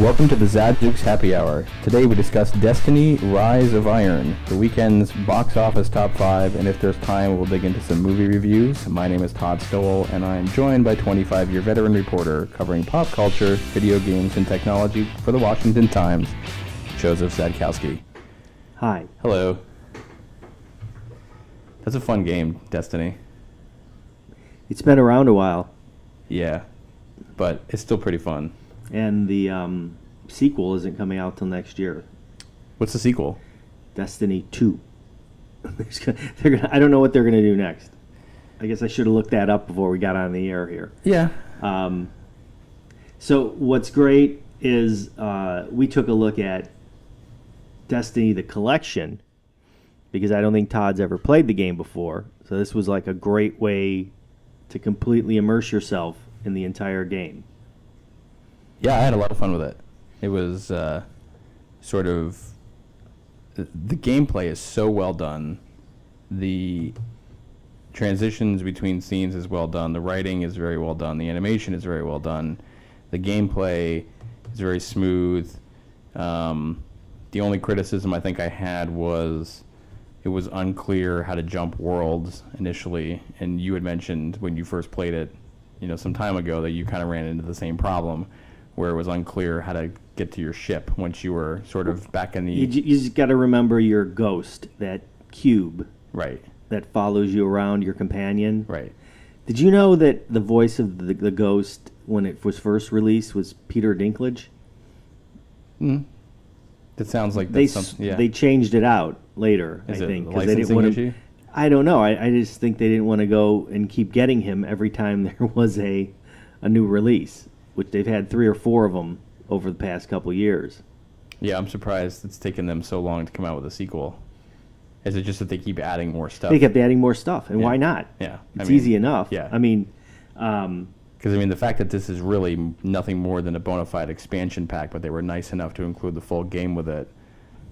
Welcome to the Zadzooks Happy Hour. Today we discuss Destiny: Rise of Iron, the weekend's box office top 5, and if there's time we'll dig into some movie reviews. My name is Todd Stowell, and I am joined by 25-year veteran reporter covering pop culture, video games, and technology for the Washington Times, Joseph Zadkowski. Hi. Hello. That's a fun game, Destiny. It's been around a while. Yeah, but it's still pretty fun. And the sequel isn't coming out till next year. What's the sequel? Destiny 2. I don't know what they're going to do next. I guess I should have looked that up before we got on the air here. Yeah. So what's great is we took a look at Destiny the Collection, because I don't think Todd's ever played the game before. So this was like a great way to completely immerse yourself in the entire game. Yeah, I had a lot of fun with it. It was the gameplay is so well done. The transitions between scenes is well done. The writing is very well done. The animation is very well done. The gameplay is very smooth. The only criticism I think I had was it was unclear how to jump worlds initially. And you had mentioned when you first played it, some time ago, that you kind of ran into the same problem, where it was unclear how to get to your ship once you were sort of back in the... You just got to remember your ghost, that cube. Right. That follows you around, your companion. Right. Did you know that the voice of the ghost, when it was first released, was Peter Dinklage? That sounds like that's something... Yeah. They changed it out later, Is I it think. a 'Cause they didn't licensing want issue? I don't know. I just think they didn't want to go and keep getting him every time there was a new release, which they've had 3 or 4 of them over the past couple years. Yeah, I'm surprised it's taken them so long to come out with a sequel. Is it just that they keep adding more stuff? They kept adding more stuff, and why not? Yeah. It's easy enough. Yeah. Because, the fact that this is really nothing more than a bona fide expansion pack, but they were nice enough to include the full game with it,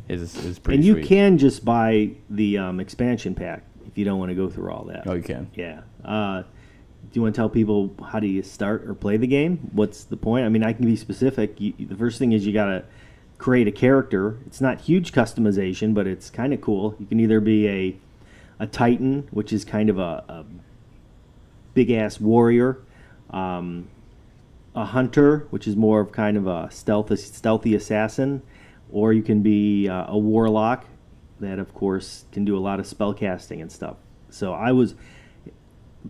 is pretty and sweet. you can just buy the expansion pack if you don't want to go through all that. Oh, you can? Yeah. Do you want to tell people how do you start or play the game? What's the point? I can be specific. The first thing is you got to create a character. It's not huge customization, but it's kind of cool. You can either be a Titan, which is kind of a big-ass warrior, a hunter, which is more of kind of a stealthy assassin, or you can be a warlock that, of course, can do a lot of spell casting and stuff. So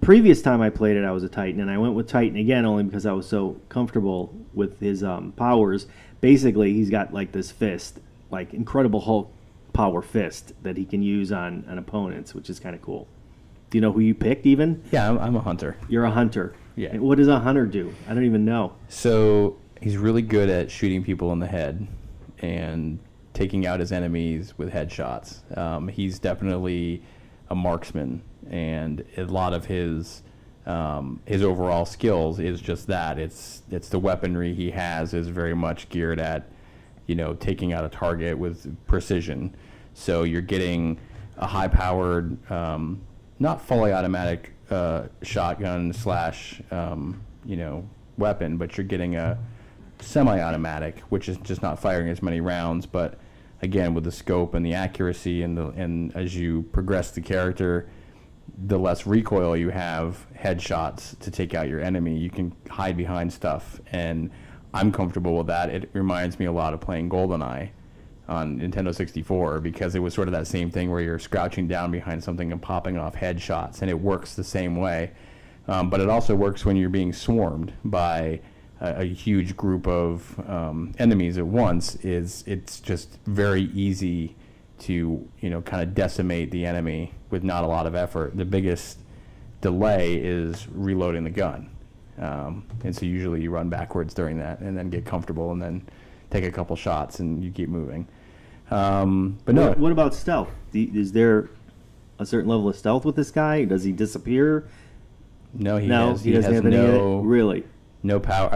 previous time I played it, I was a Titan, and I went with Titan again only because I was so comfortable with his powers. Basically, he's got like this fist, like Incredible Hulk power fist that he can use on opponents, which is kind of cool. Do you know who you picked even? Yeah, I'm a hunter. You're a hunter. Yeah. And what does a hunter do? I don't even know. So he's really good at shooting people in the head and taking out his enemies with headshots. He's definitely a marksman, and a lot of his overall skills is just that. It's the weaponry he has is very much geared at, taking out a target with precision. So you're getting a high-powered, not fully automatic shotgun / weapon, but you're getting a semi-automatic, which is just not firing as many rounds, but again, with the scope and the accuracy and as you progress the character, the less recoil you have, headshots to take out your enemy. You can hide behind stuff, and I'm comfortable with that. It reminds me a lot of playing GoldenEye on Nintendo 64, because it was sort of that same thing where you're crouching down behind something and popping off headshots, and it works the same way. But it also works when you're being swarmed by a huge group of enemies at once. It's just very easy to kind of decimate the enemy with not a lot of effort. The biggest delay is reloading the gun, and so usually you run backwards during that and then get comfortable and then take a couple shots and you keep moving. But no. What about stealth? Is there a certain level of stealth with this guy? Does he disappear? No, he doesn't have any. Really? No power.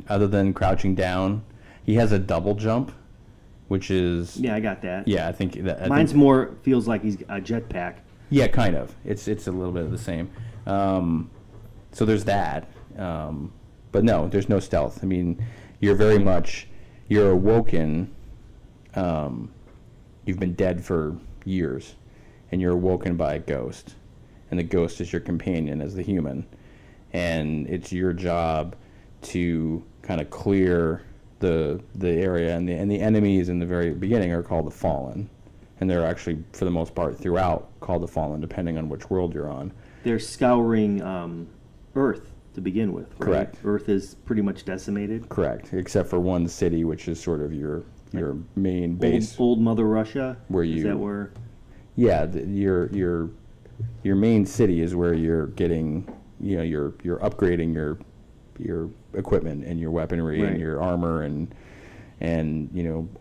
Other than crouching down, he has a double jump, which is... Yeah, I got that. Yeah, I think... Mine's more feels like he's a jetpack. Yeah, kind of. It's a little bit of the same. So there's that. But no, there's no stealth. You're very much you're awoken. You've been dead for years, and you're awoken by a ghost, and the ghost is your companion as the human, and it's your job to kind of clear the area, and the enemies in the very beginning are called the Fallen, and they're actually for the most part throughout called the Fallen, depending on which world you're on. They're scouring Earth to begin with, right? Correct. Earth is pretty much decimated. Correct, except for one city, which is sort of your main base. Old Mother Russia. Where is that where? Yeah, your main city is where you're getting, you're upgrading your equipment and your weaponry Right. and your armor and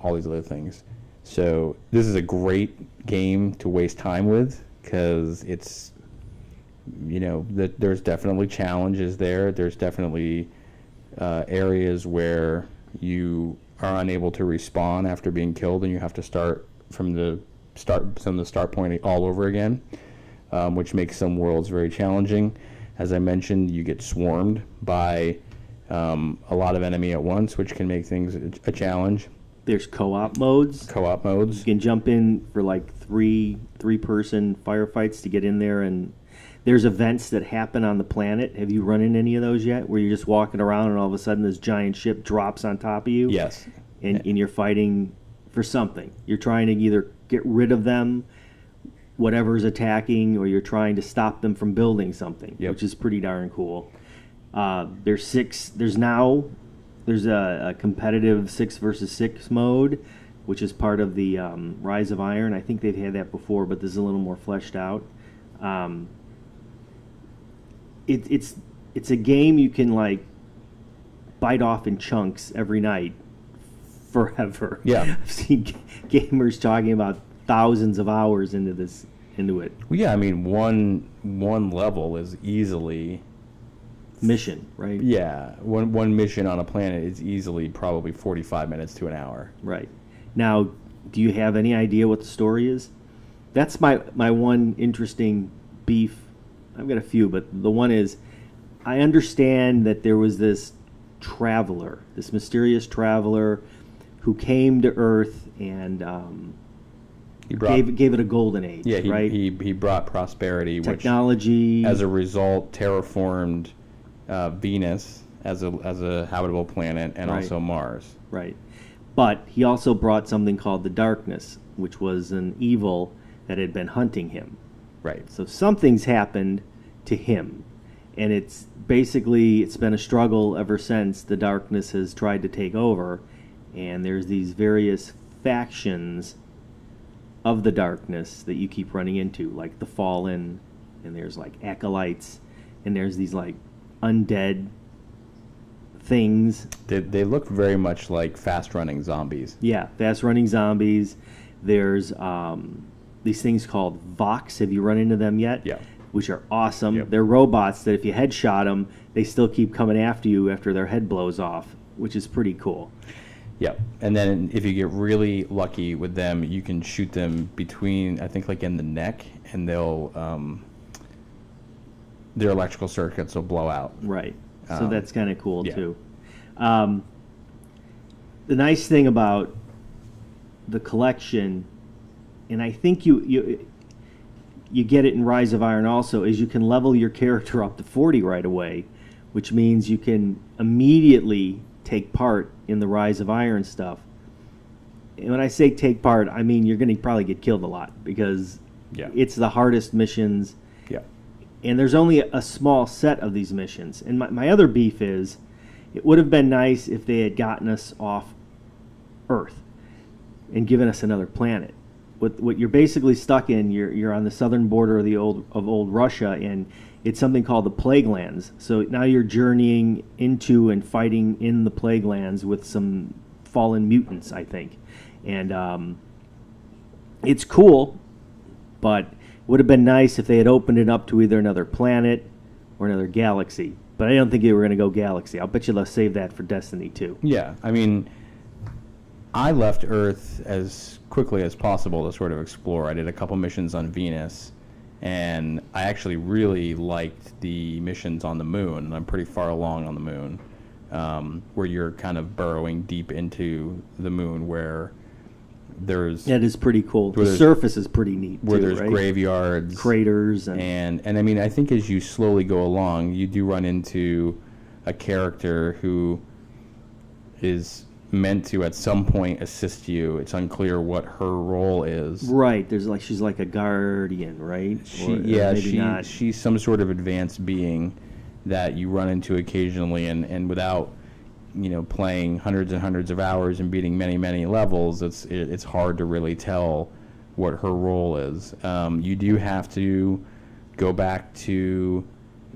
all these other things. So this is a great game to waste time with because it's there's definitely challenges there. There's definitely areas where you are unable to respawn after being killed, and you have to start from the start point all over again, which makes some worlds very challenging. As I mentioned, you get swarmed by a lot of enemy at once, which can make things a challenge. There's co-op modes. You can jump in for like three-person firefights to get in there, and there's events that happen on the planet. Have you run into any of those yet, where you're just walking around and all of a sudden this giant ship drops on top of you? Yes. And you're fighting for something. You're trying to either get rid of them, whatever's attacking, or you're trying to stop them from building something, Yep. which is pretty darn cool. There's a competitive 6 versus 6 mode, which is part of the Rise of Iron. I think they've had that before, but this is a little more fleshed out. It's a game you can like bite off in chunks every night forever. Yeah. I've seen gamers talking about thousands of hours into it. Well, yeah, I mean one level is easily Mission, right? Yeah, one mission on a planet is easily probably 45 minutes to an hour. Right. Now, do you have any idea what the story is? That's my one interesting beef. I've got a few, but the one is, I understand that there was this mysterious traveler, who came to Earth and gave it a golden age. Yeah, right? he brought prosperity, technology, which as a result terraformed Venus as a habitable planet, and Right. also Mars. Right. But he also brought something called the darkness, which was an evil that had been hunting him. Right. So something's happened to him, and it's been a struggle ever since the darkness has tried to take over, and there's these various factions of the darkness that you keep running into, like the Fallen, and there's like acolytes, and there's these like undead things. They look very much like fast-running zombies. Yeah, fast-running zombies. There's these things called Vox. Have you run into them yet? Yeah. Which are awesome. Yep. They're robots that if you headshot them, they still keep coming after you after their head blows off, which is pretty cool. Yeah, and then if you get really lucky with them, you can shoot them between, I think, like in the neck, and they'll their electrical circuits will blow out. Right. So that's kind of cool, yeah. too. The nice thing about the collection, and I think you get it in Rise of Iron also, is you can level your character up to 40 right away, which means you can immediately take part in the Rise of Iron stuff. And when I say take part, I mean you're going to probably get killed a lot, because it's the hardest missions. Yeah. And there's only a small set of these missions. And my other beef is, it would have been nice if they had gotten us off Earth and given us another planet. What you're basically stuck in, you're on the southern border of old Russia, and it's something called the Plague Lands. So now you're journeying into and fighting in the Plague Lands with some fallen mutants, I think. And it's cool, but would have been nice if they had opened it up to either another planet or another galaxy. But I don't think they were going to go galaxy. I'll bet you they'll save that for Destiny 2. Yeah, I mean, I left Earth as quickly as possible to sort of explore. I did a couple missions on Venus, and I actually really liked the missions on the moon, and I'm pretty far along on the moon. where you're kind of burrowing deep into the moon, where there's That is pretty cool. The surface is pretty neat, where too, there's right? graveyards, Craters, and I mean, I think as you slowly go along, you do run into a character who is meant to at some point assist you. It's unclear what her role is. Right. There's like she's like a guardian, right? She's some sort of advanced being that you run into occasionally, and without playing hundreds and hundreds of hours and beating many levels, it's hard to really tell what her role is. You do have to go back to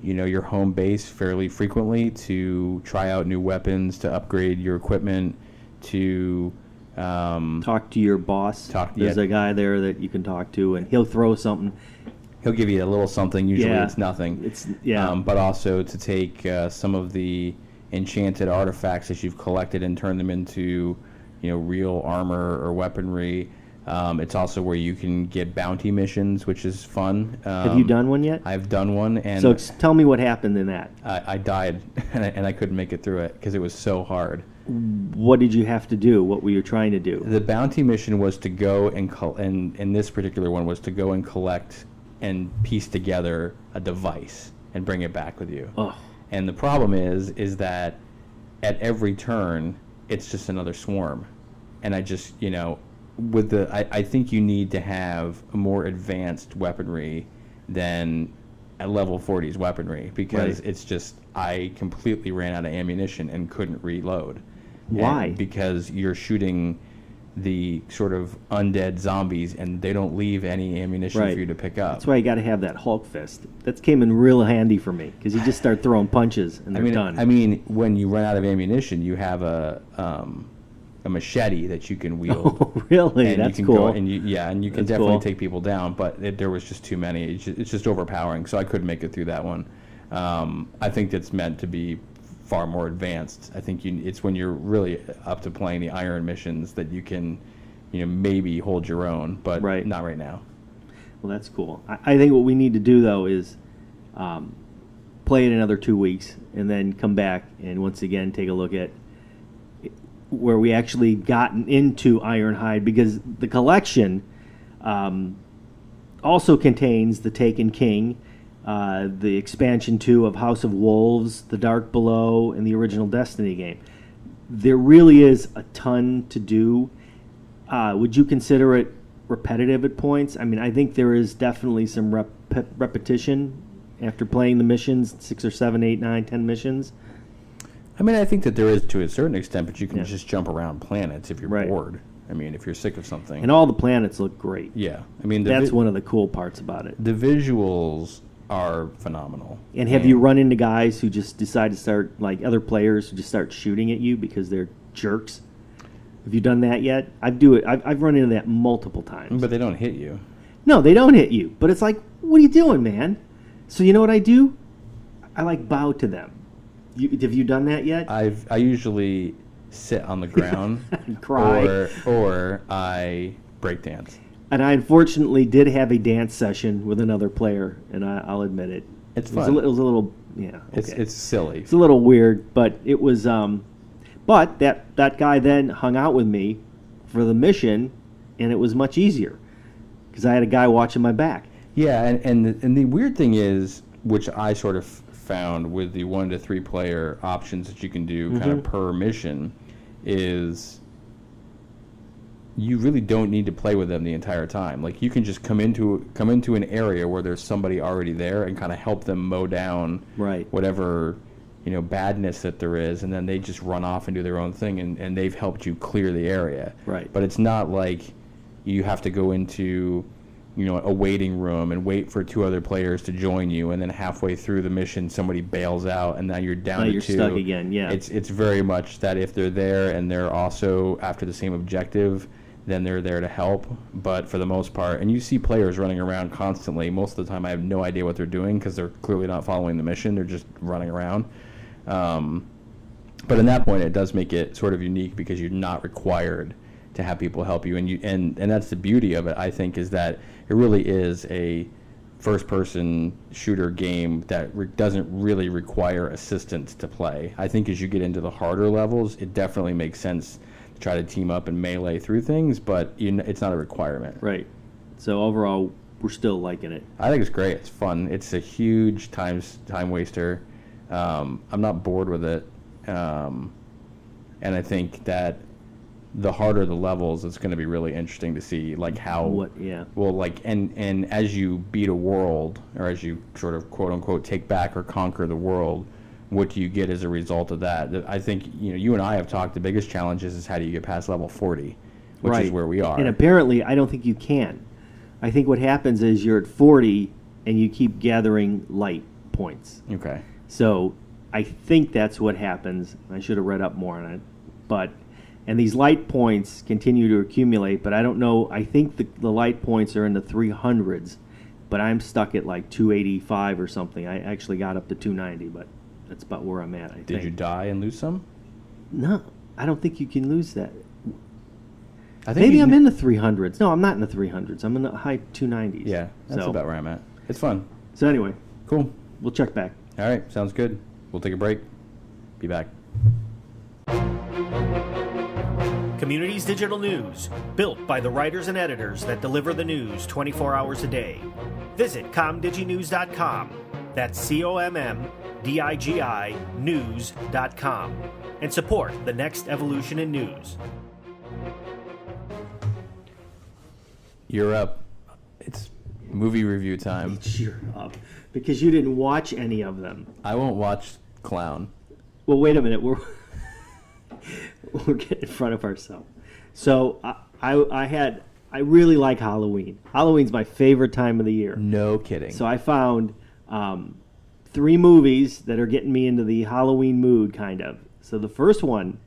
your home base fairly frequently to try out new weapons, to upgrade your equipment, to talk to your boss. There's a guy there that you can talk to, and he'll throw something. He'll give you a little something. Usually it's nothing. But also to take some of the enchanted artifacts that you've collected and turn them into real armor or weaponry. It's also where you can get bounty missions, which is fun. Have you done one yet? I've done one, and so tell me what happened in that. I died, and I couldn't make it through it because it was so hard. What did you have to do? What were you trying to do? The bounty mission was to go and this particular one was to go and collect and piece together a device and bring it back with you. Oh. And the problem is that at every turn, it's just another swarm. And I just, I think you need to have a more advanced weaponry than at level 40's weaponry, because it's just, I completely ran out of ammunition and couldn't reload. Why? And because you're shooting the sort of undead zombies, and they don't leave any ammunition for you to pick up. That's why you got to have that Hulk fist. That came in real handy for me, because you just start throwing punches and they're done. I mean, when you run out of ammunition, you have a machete that you can wield. Oh, really? And That's you can cool. and you can definitely take people down, but there was just too many. It's just overpowering, so I couldn't make it through that one. I think that's meant to be far more advanced. I think it's when you're really up to playing the iron missions that you can, maybe hold your own, but not right now. Well, that's cool. I think what we need to do, though, is play it another 2 weeks and then come back and once again take a look at where we actually gotten into Ironhide, because the collection also contains the Taken King, the expansion 2 of House of Wolves, The Dark Below, and the original Destiny game. There really is a ton to do. Would you consider it repetitive at points? I mean, I think there is definitely some repetition after playing the missions, 6 or 7, 8, 9, 10 missions. I mean, I think that there is to a certain extent, but you can just jump around planets if you're bored. I mean, if you're sick of something. And all the planets look great. Yeah. I mean, that's one of the cool parts about it. The visuals are phenomenal. And have you run into guys who just decide to start, like other players who just start shooting at you because they're jerks? Have you done that yet? I've run into that multiple times. But they don't hit you. No, they don't hit you. But it's like, what are you doing, man? So you know what I do? I bow to them. Have you done that yet? I usually sit on the ground and cry, or I break dance. And I unfortunately did have a dance session with another player, and I'll admit it. It's fun. It was a little, okay. It's silly. It's a little weird, but it was. But that guy then hung out with me for the mission, and it was much easier because I had a guy watching my back. Yeah, and the weird thing is, which I sort of found with the 1 to 3 player options that you can do kind of per mission, is you really don't need to play with them the entire time. Like, you can just come into an area where there's somebody already there and kind of help them mow down whatever badness that there is, and then they just run off and do their own thing, and they've helped you clear the area. Right. But it's not like you have to go into a waiting room and wait for 2 other players to join you, and then halfway through the mission somebody bails out and now you're down to 2. You're stuck again. Yeah. It's very much that if they're there and they're also after the same objective, then they're there to help. But for the most part, and you see players running around constantly. Most of the time I have no idea what they're doing because they're clearly not following the mission. They're just running around. But in that point, it does make it sort of unique because you're not required to have people help you, and that's the beauty of it. I think is that it really is a first-person shooter game that doesn't really require assistance to play. I think as you get into the harder levels, it definitely makes sense to try to team up and melee through things, but it's not a requirement. Right. So overall, we're still liking it. I think it's great. It's fun. It's a huge time waster. I'm not bored with it, and I think that the harder the levels, it's going to be really interesting to see how and as you beat a world, or as you sort of quote unquote take back or conquer the world, what do you get as a result of that? I think you and I have talked, the biggest challenge is how do you get past level 40, which is where we are. And apparently I don't think you can. I think what happens is you're at 40 and you keep gathering light points. Okay. So I think that's what happens. I should have read up more on it. And these light points continue to accumulate, but I don't know. I think the light points are in the 300s, but I'm stuck at like 285 or something. I actually got up to 290, but that's about where I'm at, I think. Did you die and lose some? No, I don't think you can lose that. Maybe I'm in the 300s. No, I'm not in the 300s. I'm in the high 290s. Yeah, that's about where I'm at. It's fun. So anyway. Cool. We'll check back. All right, sounds good. We'll take a break. Be back. Communities Digital News, built by the writers and editors that deliver the news 24 hours a day. Visit comdiginews.com. That's COMMDIGI news.com. And support the next evolution in news. You're up. It's movie review time. You're up. Because you didn't watch any of them. I won't watch Clown. Well, wait a minute. We're getting in front of ourselves. So I really like Halloween. Halloween's my favorite time of the year. No kidding. So I found 3 movies that are getting me into the Halloween mood, kind of. So the first one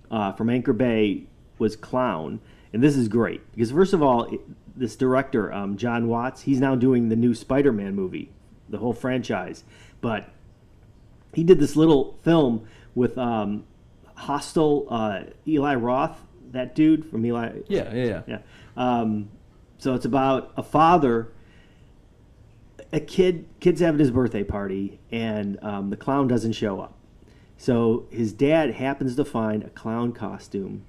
from Anchor Bay was Clown. And this is great. Because first of all, this director, John Watts, he's now doing the new Spider-Man movie, the whole franchise. But he did this little film with Hostel, Eli Roth, that dude from Eli. Yeah. So it's about a father, kid's having his birthday party, and the clown doesn't show up. So his dad happens to find a clown costume.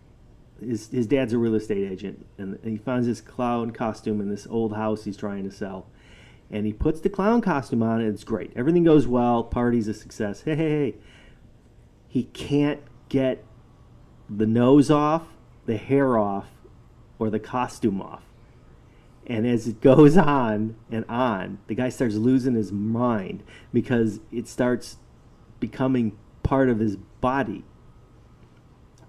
His dad's a real estate agent, and he finds this clown costume in this old house he's trying to sell. And he puts the clown costume on, and it's great. Everything goes well. Party's a success. Hey. He can't get the nose off, the hair off, or the costume off. And as it goes on and on, the guy starts losing his mind because it starts becoming part of his body.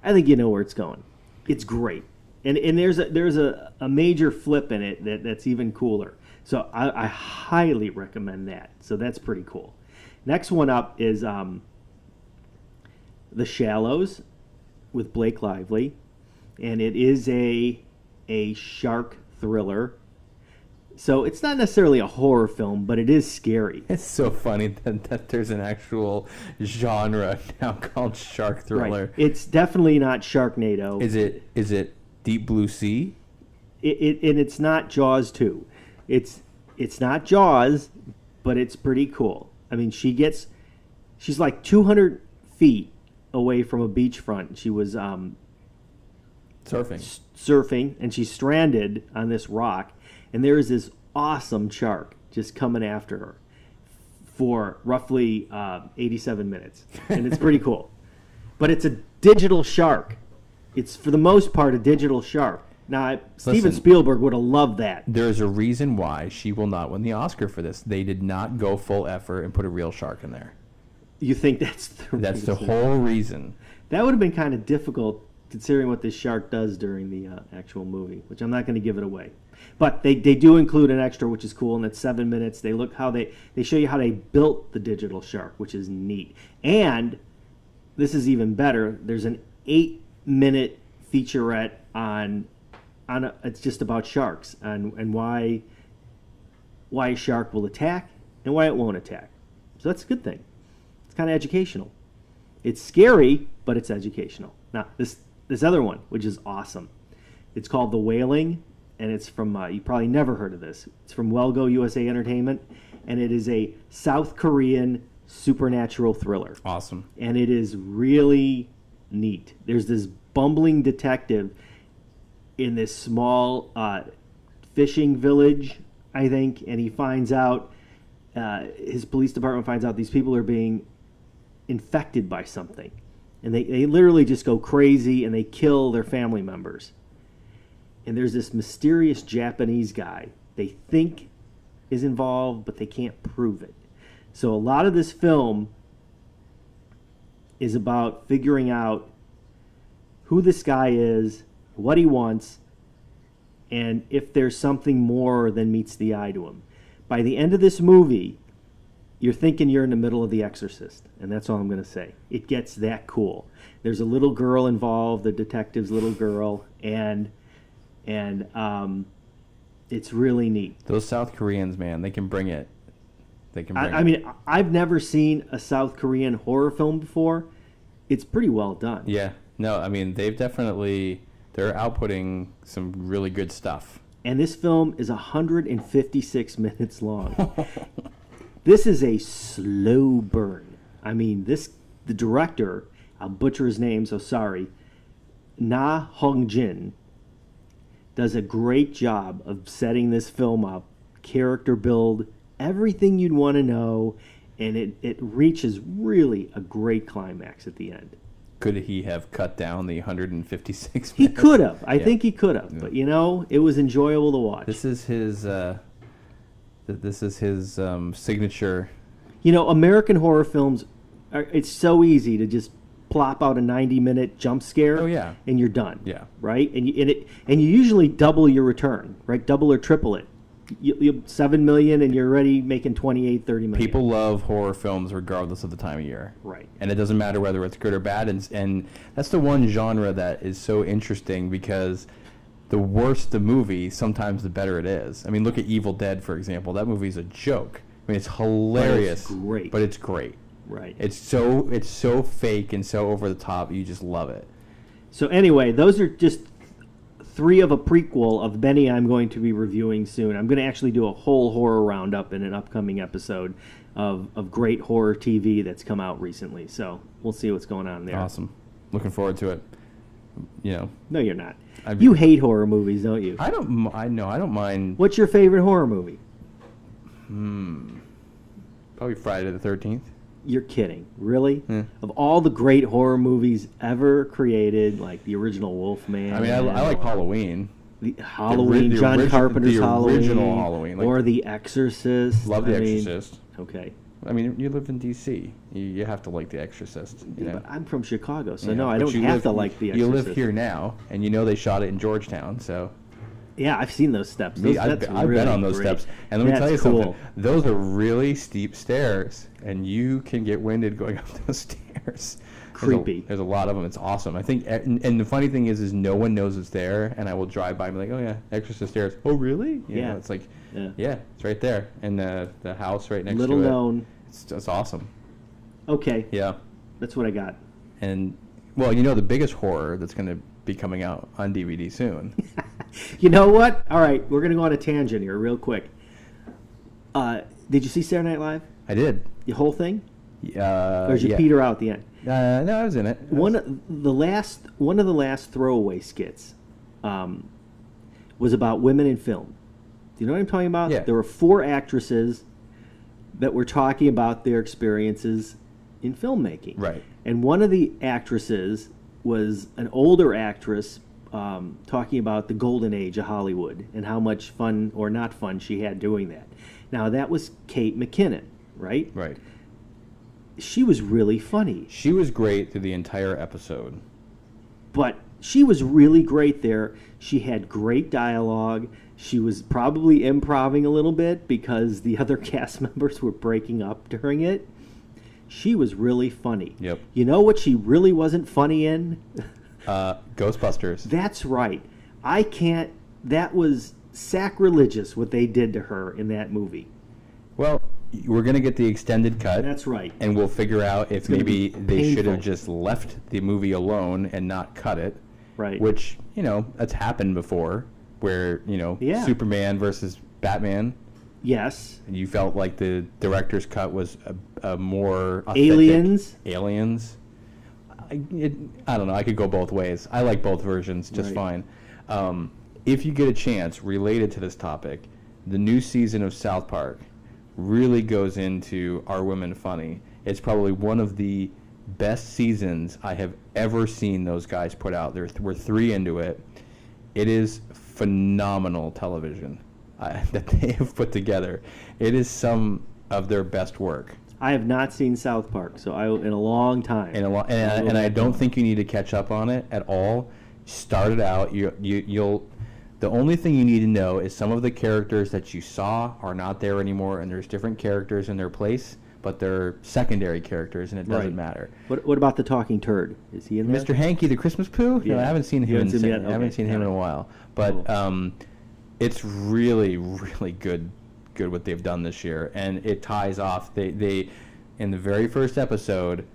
I think you know where it's going. It's great. And there's a major flip in it that's even cooler. So I highly recommend that. So that's pretty cool. Next one up is The Shallows with Blake Lively. And it is a shark thriller. So it's not necessarily a horror film, but it is scary. It's so funny that there's an actual genre now called shark thriller. Right. It's definitely not Sharknado. Is it Deep Blue Sea? And it's not Jaws 2. It's not Jaws, but it's pretty cool. I mean, she's like 200 feet away from a beachfront. She was surfing, and she's stranded on this rock. And there is this awesome shark just coming after her for roughly 87 minutes. And it's pretty cool. But it's a digital shark. It's, for the most part, a digital shark. Now, Steven Spielberg would have loved that. There's a reason why she will not win the Oscar for this. They did not go full effort and put a real shark in there. You think that's the reason? That's the whole reason. That would have been kind of difficult considering what this shark does during the actual movie, which I'm not going to give it away. But they do include an extra, which is cool, and it's 7 minutes. They show you how they built the digital shark, which is neat. And this is even better. There's an 8-minute featurette on it's just about sharks and why a shark will attack and why it won't attack. So that's a good thing. It's kind of educational. It's scary, but it's educational. Now, this other one, which is awesome. It's called The Wailing, and it's from, you probably never heard of this. It's from Welgo USA Entertainment, and it is a South Korean supernatural thriller. Awesome. And it is really neat. There's this bumbling detective in this small fishing village, I think, and he finds out, his police department finds out these people are being infected by something. And they literally just go crazy and they kill their family members. And there's this mysterious Japanese guy they think is involved, but they can't prove it. So a lot of this film is about figuring out who this guy is, what he wants, and if there's something more than meets the eye to him. By the end of this movie, you're thinking you're in the middle of The Exorcist, and that's all I'm going to say. It gets that cool. There's a little girl involved, the detective's little girl, and it's really neat. Those South Koreans, man, they can bring it. They can bring it. I mean, I've never seen a South Korean horror film before. It's pretty well done. Yeah. No, I mean, they're outputting some really good stuff. And this film is 156 minutes long. This is a slow burn. I mean, the director, I'll butcher his name, so sorry, Na Hong-jin, does a great job of setting this film up, character build, everything you'd want to know, and it reaches really a great climax at the end. Could he have cut down the 156 minutes? He could have. I Yeah. think he could have. Yeah. But, it was enjoyable to watch. This is his signature. American horror films, it's so easy to just plop out a 90-minute jump scare. Oh, yeah. And you're done. Yeah. Right? And you usually double your return, right? Double or triple it. You 7 million and you're already making 28, 30 million. People love horror films regardless of the time of year. Right. And it doesn't matter whether it's good or bad. And that's the one genre that is so interesting because the worse the movie, sometimes the better it is. I mean, look at Evil Dead, for example. That movie's a joke. I mean, it's hilarious. But it's great. Right. Right. It's so fake and so over the top. You just love it. So anyway, those are just 3 of a prequel of many I'm going to be reviewing soon. I'm going to actually do a whole horror roundup in an upcoming episode of great horror TV that's come out recently. So we'll see what's going on there. Awesome. Looking forward to it. No, you're not. You hate horror movies, don't you? I don't mind. What's your favorite horror movie? Probably Friday the 13th. You're kidding. Really? Yeah. Of all the great horror movies ever created, like the original Wolfman. I mean, I like Halloween. The Halloween, the John origi- Carpenter's the Halloween. original Halloween, like- or The Exorcist. Love The Exorcist. Okay. I mean, you live in D.C. You have to like The Exorcist. You know? But I'm from Chicago, so Yeah, no, I but don't you have live- to like The You Exorcist. live here now, and you know they shot it in Georgetown, so... Yeah, I've seen those steps. I've been on those steps. And let me tell you something. Those are really steep stairs, and you can get winded going up those stairs. Creepy. There's a lot of them. It's awesome. I think, and the funny thing is no one knows it's there, and I will drive by and be like, oh, yeah, Exorcist stairs. Oh, really? You know, it's like, yeah, it's right there. And the house right next to it. Little known. It's awesome. Okay. Yeah. That's what I got. And, well, the biggest horror that's going to be coming out on DVD soon. You know what? All right, we're going to go on a tangent here real quick. Did you see Saturday Night Live? I did. The whole thing? Or Or did you peter out at the end? No, I was in it. One of the last throwaway skits was about women in film. Do you know what I'm talking about? Yeah. There were 4 actresses that were talking about their experiences in filmmaking. Right. And one of the actresses was an older actress talking about the golden age of Hollywood and how much fun or not fun she had doing that. Now, that was Kate McKinnon, right? Right. She was really funny. She was great through the entire episode. But she was really great there. She had great dialogue. She was probably improvising a little bit because the other cast members were breaking up during it. She was really funny. Yep. You know what she really wasn't funny in? Ghostbusters. That's right. That was sacrilegious what they did to her in that movie. Well, we're going to get the extended cut. That's right. And we'll figure out if gonna maybe be they should have painful. just left the movie alone and not cut it. Right. Which, that's happened before, where, you know, Yeah. Superman versus Batman. Yes. And you felt like the director's cut was a more authentic. Aliens. I don't know. I could go both ways. I like both versions just fine. If you get a chance, related to this topic, the new season of South Park really goes into Are Women Funny? It's probably one of the best seasons I have ever seen those guys put out. We're 3 into it. It is phenomenal television that they have put together. It is some of their best work. I have not seen South Park, so in a long time. And I don't think you need to catch up on it at all. Start it out. You'll. The only thing you need to know is some of the characters that you saw are not there anymore, and there's different characters in their place, but they're secondary characters, and it doesn't matter. What about the talking turd? Is he in there? Mr. Hanky, the Christmas Pooh? Yeah. No, I haven't seen him. I haven't seen him in a while. But Cool. It's really, really good what they've done this year, and it ties off. They in the very first episode,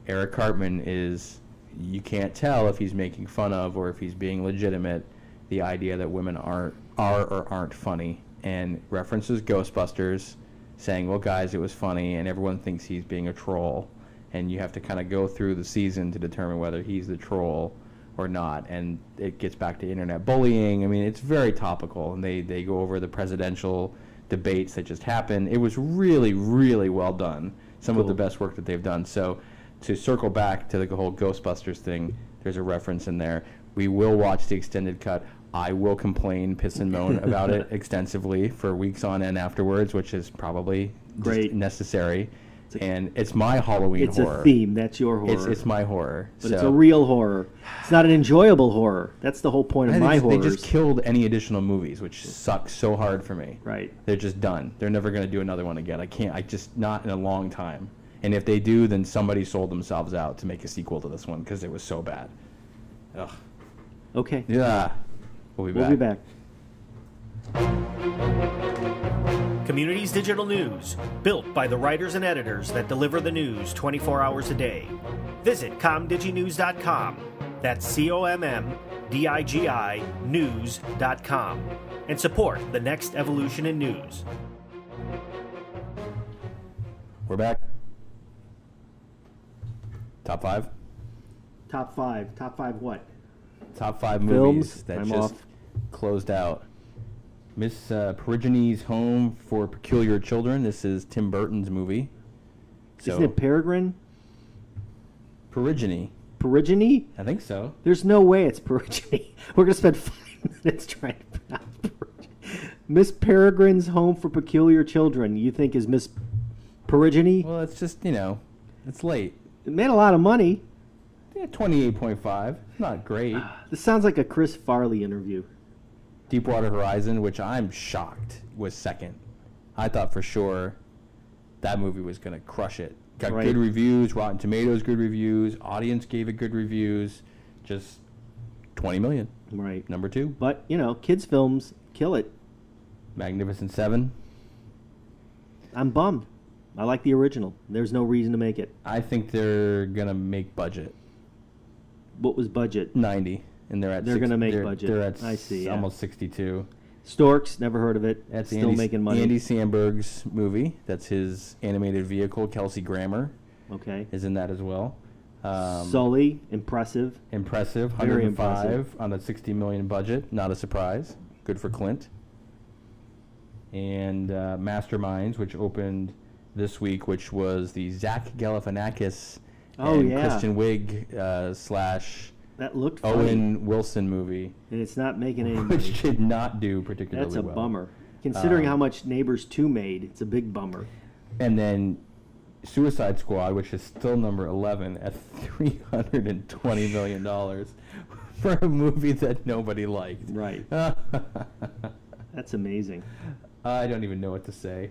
Eric Cartman is. You can't tell if he's making fun of or if he's being legitimate. The idea that women are or aren't funny, and references Ghostbusters, saying, well, guys, it was funny, and everyone thinks he's being a troll, and you have to kind of go through the season to determine whether he's the troll or not, and it gets back to internet bullying. I mean, it's very topical, and they go over the presidential debates that just happened. It was really, really well done, some of the best work that they've done. So to circle back to the whole Ghostbusters thing, there's a reference in there. We will watch the extended cut. I will complain, piss and moan about it extensively for weeks on end afterwards, which is probably just necessary. And it's my Halloween horror. It's a theme. That's your horror. It's my horror. But it's a real horror. It's not an enjoyable horror. That's the whole point of my horrors. They just killed any additional movies, which sucks so hard for me. Right. They're just done. They're never going to do another one again. I just, not in a long time. And if they do, then somebody sold themselves out to make a sequel to this one because it was so bad. Ugh. Okay. Yeah. We'll be back. Communities Digital News, built by the writers and editors that deliver the news 24 hours a day. Visit comdiginews.com. That's COMMDIGI news.com. And support the next evolution in news. We're back. Top 5? Top 5. Top 5 what? Top 5 Films movies that I'm just off. Closed out. Miss Perigine's Home for Peculiar Children. This is Tim Burton's movie. Isn't it Peregrine? Perigine. Perigine? I think so. There's no way it's Perigine. We're going to spend 5 minutes trying to pronounce Perigine. Miss Peregrine's Home for Peculiar Children, you think is Miss Perigine? Well, it's just, it's late. It made a lot of money. Yeah, 28.5. Not great. This sounds like a Chris Farley interview. Deepwater Horizon, which I'm shocked was second. I thought for sure that movie was going to crush it. Got good reviews, Rotten Tomatoes good reviews, audience gave it good reviews. Just 20 million. Right. Number 2. But, kids' films kill it. Magnificent Seven. I'm bummed. I like the original. There's no reason to make it. I think they're going to make budget. What was budget? 90. And they're going to make budget. They're at I see, almost 62. Storks, never heard of it. That's still making money. Andy Samberg's movie. That's his animated vehicle. Kelsey Grammer is in that as well. Sully, impressive. Impressive. Very 105 impressive. on a $60 million budget. Not a surprise. Good for Clint. And Masterminds, which opened this week, which was the Zach Galifianakis and Kristen Wiig / that looked Owen funny. Wilson movie. And it's not making any money. Which did not do particularly well. That's a bummer. Considering how much Neighbors 2 made, it's a big bummer. And then Suicide Squad, which is still number 11 at $320 million for a movie that nobody liked. Right. That's amazing. I don't even know what to say.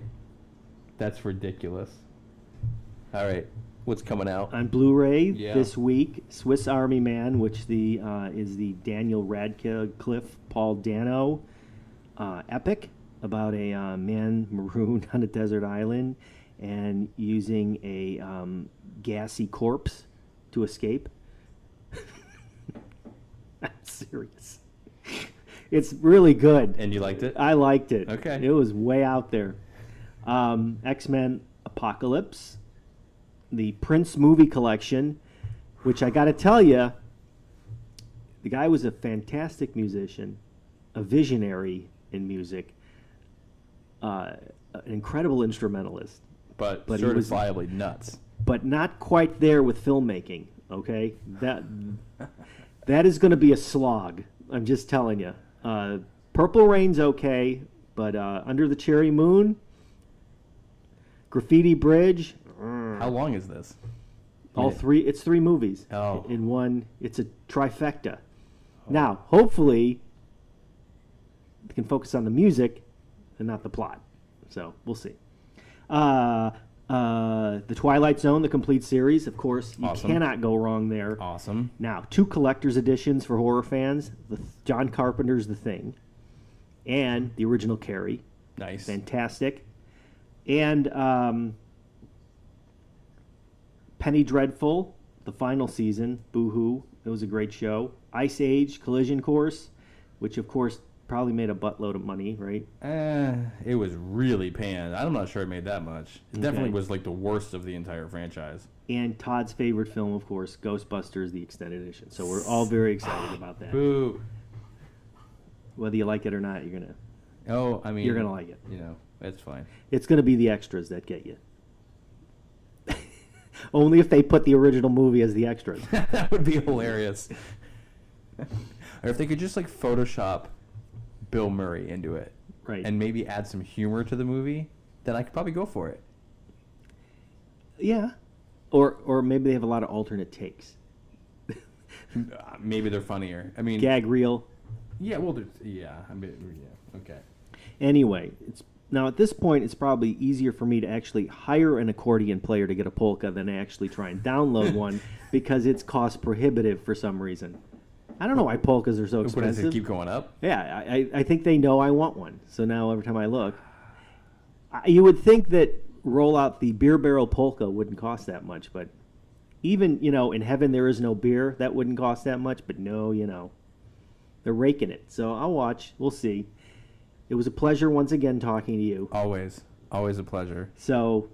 That's ridiculous. All right. What's coming out? On Blu-ray this week, Swiss Army Man, which is the Daniel Radcliffe, Paul Dano epic about a man marooned on a desert island and using a gassy corpse to escape. I'm serious. It's really good. And you liked it? I liked it. Okay. It was way out there. X-Men Apocalypse, the Prince movie collection, which I got to tell you, the guy was a fantastic musician, a visionary in music, an incredible instrumentalist. But he was certifiably nuts. but not quite there with filmmaking. Okay, that is going to be a slog. I'm just telling you. Purple Rain's okay, but Under the Cherry Moon, Graffiti Bridge. How long is this? All three. It's 3 movies. Oh. In one. It's a trifecta. Now, hopefully, we can focus on the music and not the plot. So we'll see. The Twilight Zone, the complete series, of course, you Awesome. cannot go wrong there. Awesome. Now, 2 collector's editions for horror fans: John Carpenter's The Thing, and the original Carrie. Nice. Fantastic. And Penny Dreadful, the final season. Boo-hoo. It was a great show. Ice Age, Collision Course, which, of course, probably made a buttload of money, right? It was really panned. I'm not sure it made that much. It definitely Okay. was like the worst of the entire franchise. And Todd's favorite film, of course, Ghostbusters, the extended edition. So we're all very excited about that. Boo. Whether you like it or not, you're gonna You're gonna like it. You know, it's fine. It's gonna be the extras that get you. Only if they put the original movie as the extras. That would be hilarious. Or if they could just like Photoshop Bill Murray into it, Right. and maybe add some humor to the movie, then I could probably go for it. Yeah. Or maybe they have a lot of alternate takes. Maybe they're funnier. I mean, Gag reel. yeah. Well, yeah. Yeah. Okay. Anyway, now at this point, it's probably easier for me to actually hire an accordion player to get a polka than actually try and download one because it's cost prohibitive for some reason. I don't know why polkas are so What does expensive. it keep going up? Yeah, I think they know I want one. So now every time I look, you would think that roll out the beer barrel polka wouldn't cost that much, but even, in heaven there is no beer, that wouldn't cost that much, but no, they're raking it. So I'll watch. We'll see. It was a pleasure once again talking to you. Always a pleasure. So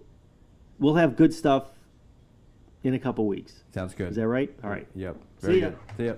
we'll have good stuff in a couple weeks. Sounds good. Is that right? All right. Yep. See Very ya. good. See ya.